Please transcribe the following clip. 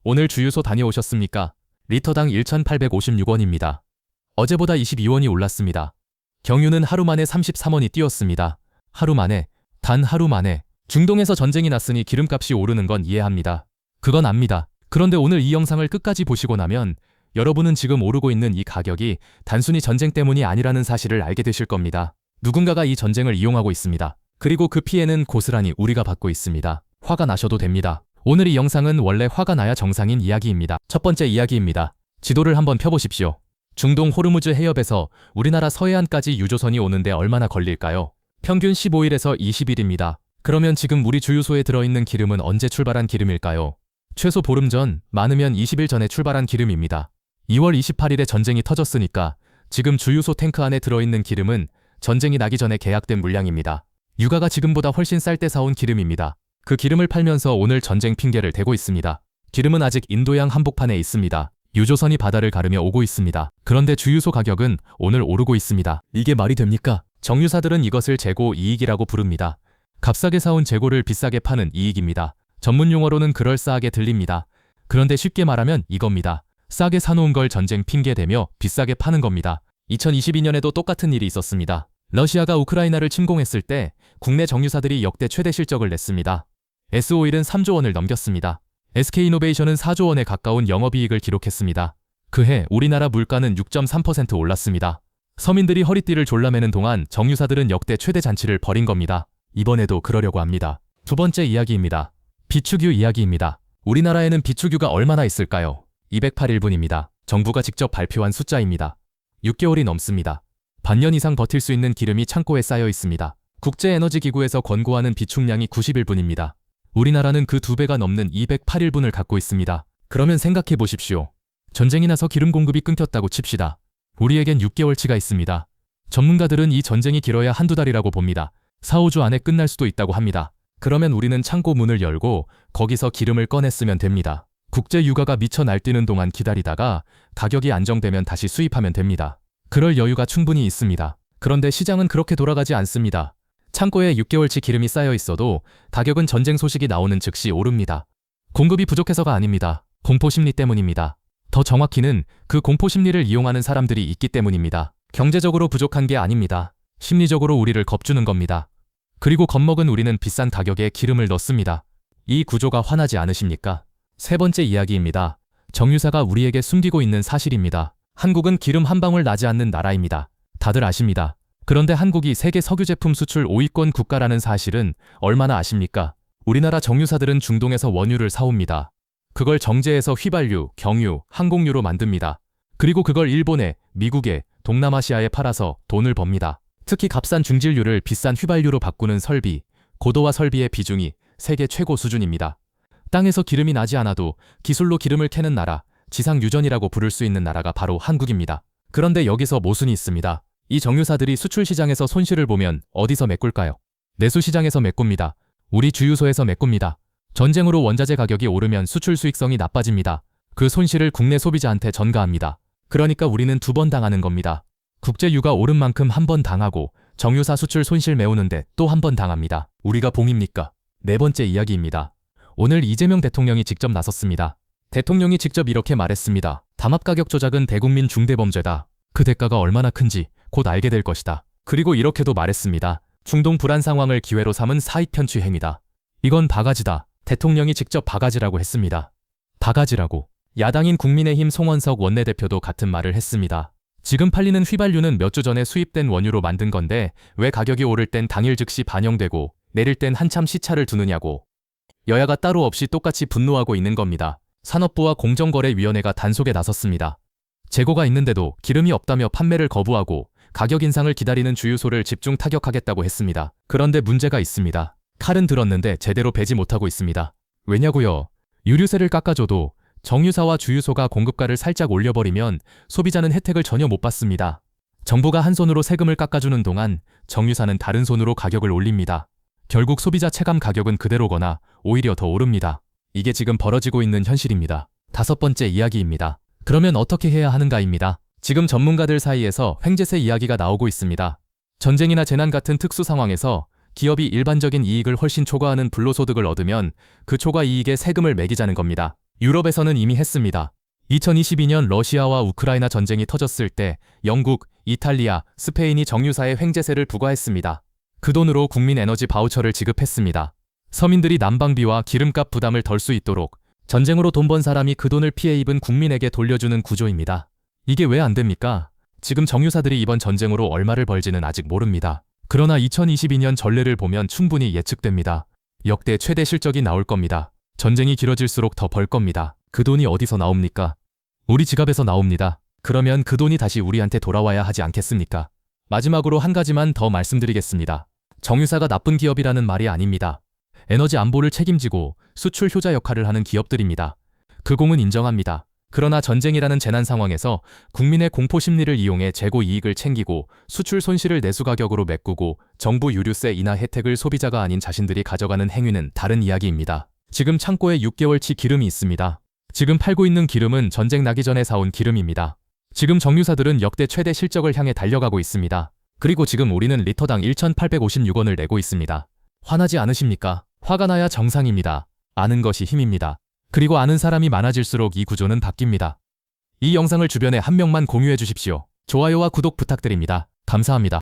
오늘 주유소 다녀오셨습니까? 리터당 1,856원입니다. 어제보다 22원이 올랐습니다. 경유는 하루 만에 33원이 뛰었습니다. 하루 만에, 단 하루 만에. 중동에서 전쟁이 났으니 기름값이 오르는 건 이해합니다. 그건 압니다. 그런데 오늘 이 영상을 끝까지 보시고 나면 여러분은 지금 오르고 있는 이 가격이 단순히 전쟁 때문이 아니라는 사실을 알게 되실 겁니다. 누군가가 이 전쟁을 이용하고 있습니다. 그리고 그 피해는 고스란히 우리가 받고 있습니다. 화가 나셔도 됩니다. 오늘 이 영상은 원래 화가 나야 정상인 이야기입니다. 첫 번째 이야기입니다. 지도를 한번 펴보십시오. 중동 호르무즈 해협에서 우리나라 서해안까지 유조선이 오는데 얼마나 걸릴까요? 평균 15일에서 20일입니다. 그러면 지금 우리 주유소에 들어있는 기름은 언제 출발한 기름일까요? 최소 보름 전, 많으면 20일 전에 출발한 기름입니다. 2월 28일에 전쟁이 터졌으니까 지금 주유소 탱크 안에 들어있는 기름은 전쟁이 나기 전에 계약된 물량입니다. 유가가 지금보다 훨씬 쌀 때 사온 기름입니다. 그 기름을 팔면서 오늘 전쟁 핑계를 대고 있습니다. 기름은 아직 인도양 한복판에 있습니다. 유조선이 바다를 가르며 오고 있습니다. 그런데 주유소 가격은 오늘 오르고 있습니다. 이게 말이 됩니까? 정유사들은 이것을 재고 이익이라고 부릅니다. 값싸게 사온 재고를 비싸게 파는 이익입니다. 전문 용어로는 그럴싸하게 들립니다. 그런데 쉽게 말하면 이겁니다. 싸게 사놓은 걸 전쟁 핑계대며 비싸게 파는 겁니다. 2022년에도 똑같은 일이 있었습니다. 러시아가 우크라이나를 침공했을 때 국내 정유사들이 역대 최대 실적을 냈습니다. S-오일은 3조 원을 넘겼습니다. SK이노베이션은 4조 원에 가까운 영업이익을 기록했습니다. 그해 우리나라 물가는 6.3% 올랐습니다. 서민들이 허리띠를 졸라매는 동안 정유사들은 역대 최대 잔치를 벌인 겁니다. 이번에도 그러려고 합니다. 두 번째 이야기입니다. 비축유 이야기입니다. 우리나라에는 비축유가 얼마나 있을까요? 208일분입니다. 정부가 직접 발표한 숫자입니다. 6개월이 넘습니다. 반년 이상 버틸 수 있는 기름이 창고에 쌓여 있습니다. 국제에너지기구에서 권고하는 비축량이 90일분입니다. 우리나라는 그 2배가 넘는 208일분을 갖고 있습니다. 그러면 생각해 보십시오. 전쟁이 나서 기름 공급이 끊겼다고 칩시다. 우리에겐 6개월치가 있습니다. 전문가들은 이 전쟁이 길어야 한두 달이라고 봅니다. 4-5주 안에 끝날 수도 있다고 합니다. 그러면 우리는 창고 문을 열고 거기서 기름을 꺼냈으면 됩니다. 국제 유가가 미쳐 날뛰는 동안 기다리다가 가격이 안정되면 다시 수입하면 됩니다. 그럴 여유가 충분히 있습니다. 그런데 시장은 그렇게 돌아가지 않습니다. 창고에 6개월치 기름이 쌓여 있어도 가격은 전쟁 소식이 나오는 즉시 오릅니다. 공급이 부족해서가 아닙니다. 공포심리 때문입니다. 더 정확히는 그 공포심리를 이용하는 사람들이 있기 때문입니다. 경제적으로 부족한 게 아닙니다. 심리적으로 우리를 겁주는 겁니다. 그리고 겁먹은 우리는 비싼 가격에 기름을 넣습니다. 이 구조가 화나지 않으십니까? 세 번째 이야기입니다. 정유사가 우리에게 숨기고 있는 사실입니다. 한국은 기름 한 방울 나지 않는 나라입니다. 다들 아십니다. 그런데 한국이 세계 석유 제품 수출 5위권 국가라는 사실은 얼마나 아십니까? 우리나라 정유사들은 중동에서 원유를 사옵니다. 그걸 정제해서 휘발유, 경유, 항공유로 만듭니다. 그리고 그걸 일본에, 미국에, 동남아시아에 팔아서 돈을 법니다. 특히 값싼 중질유를 비싼 휘발유로 바꾸는 설비, 고도화 설비의 비중이 세계 최고 수준입니다. 땅에서 기름이 나지 않아도 기술로 기름을 캐는 나라, 지상유전이라고 부를 수 있는 나라가 바로 한국입니다. 그런데 여기서 모순이 있습니다. 이 정유사들이 수출 시장에서 손실을 보면 어디서 메꿀까요? 내수 시장에서 메꿉니다. 우리 주유소에서 메꿉니다. 전쟁으로 원자재 가격이 오르면 수출 수익성이 나빠집니다. 그 손실을 국내 소비자한테 전가합니다. 그러니까 우리는 2번 당하는 겁니다. 국제유가 오른 만큼 한 번 당하고 정유사 수출 손실 메우는데 또 한 번 당합니다. 우리가 봉입니까? 네 번째 이야기입니다. 오늘 이재명 대통령이 직접 나섰습니다. 대통령이 직접 이렇게 말했습니다. 담합가격 조작은 대국민 중대범죄다. 그 대가가 얼마나 큰지 곧 알게 될 것이다. 그리고 이렇게도 말했습니다. 중동 불안 상황을 기회로 삼은 사익 편취 행위다. 이건 바가지다. 대통령이 직접 바가지라고 했습니다. 바가지라고. 야당인 국민의힘 송원석 원내대표도 같은 말을 했습니다. 지금 팔리는 휘발유는 몇 주 전에 수입된 원유로 만든 건데 왜 가격이 오를 땐 당일 즉시 반영되고 내릴 땐 한참 시차를 두느냐고. 여야가 따로 없이 똑같이 분노하고 있는 겁니다. 산업부와 공정거래위원회가 단속에 나섰습니다. 재고가 있는데도 기름이 없다며 판매를 거부하고 가격 인상을 기다리는 주유소를 집중 타격하겠다고 했습니다. 그런데 문제가 있습니다. 칼은 들었는데 제대로 베지 못하고 있습니다. 왜냐고요? 유류세를 깎아줘도 정유사와 주유소가 공급가를 살짝 올려버리면 소비자는 혜택을 전혀 못 받습니다. 정부가 한 손으로 세금을 깎아주는 동안 정유사는 다른 손으로 가격을 올립니다. 결국 소비자 체감 가격은 그대로거나 오히려 더 오릅니다. 이게 지금 벌어지고 있는 현실입니다. 다섯 번째 이야기입니다. 그러면 어떻게 해야 하는가입니다. 지금 전문가들 사이에서 횡재세 이야기가 나오고 있습니다. 전쟁이나 재난 같은 특수 상황에서 기업이 일반적인 이익을 훨씬 초과하는 불로소득을 얻으면 그 초과 이익에 세금을 매기자는 겁니다. 유럽에서는 이미 했습니다. 2022년 러시아와 우크라이나 전쟁이 터졌을 때 영국, 이탈리아, 스페인이 정유사에 횡재세를 부과했습니다. 그 돈으로 국민 에너지 바우처를 지급했습니다. 서민들이 난방비와 기름값 부담을 덜 수 있도록 전쟁으로 돈 번 사람이 그 돈을 피해 입은 국민에게 돌려주는 구조입니다. 이게 왜 안 됩니까? 지금 정유사들이 이번 전쟁으로 얼마를 벌지는 아직 모릅니다. 그러나 2022년 전례를 보면 충분히 예측됩니다. 역대 최대 실적이 나올 겁니다. 전쟁이 길어질수록 더 벌 겁니다. 그 돈이 어디서 나옵니까? 우리 지갑에서 나옵니다. 그러면 그 돈이 다시 우리한테 돌아와야 하지 않겠습니까? 마지막으로 한 가지만 더 말씀드리겠습니다. 정유사가 나쁜 기업이라는 말이 아닙니다. 에너지 안보를 책임지고 수출 효자 역할을 하는 기업들입니다. 그 공은 인정합니다. 그러나 전쟁이라는 재난 상황에서 국민의 공포 심리를 이용해 재고 이익을 챙기고 수출 손실을 내수 가격으로 메꾸고 정부 유류세 인하 혜택을 소비자가 아닌 자신들이 가져가는 행위는 다른 이야기입니다. 지금 창고에 6개월치 기름이 있습니다. 지금 팔고 있는 기름은 전쟁 나기 전에 사온 기름입니다. 지금 정유사들은 역대 최대 실적을 향해 달려가고 있습니다. 그리고 지금 우리는 리터당 1,856원을 내고 있습니다. 화나지 않으십니까? 화가 나야 정상입니다. 아는 것이 힘입니다. 그리고 아는 사람이 많아질수록 이 구조는 바뀝니다. 이 영상을 주변에 한 명만 공유해 주십시오. 좋아요와 구독 부탁드립니다. 감사합니다.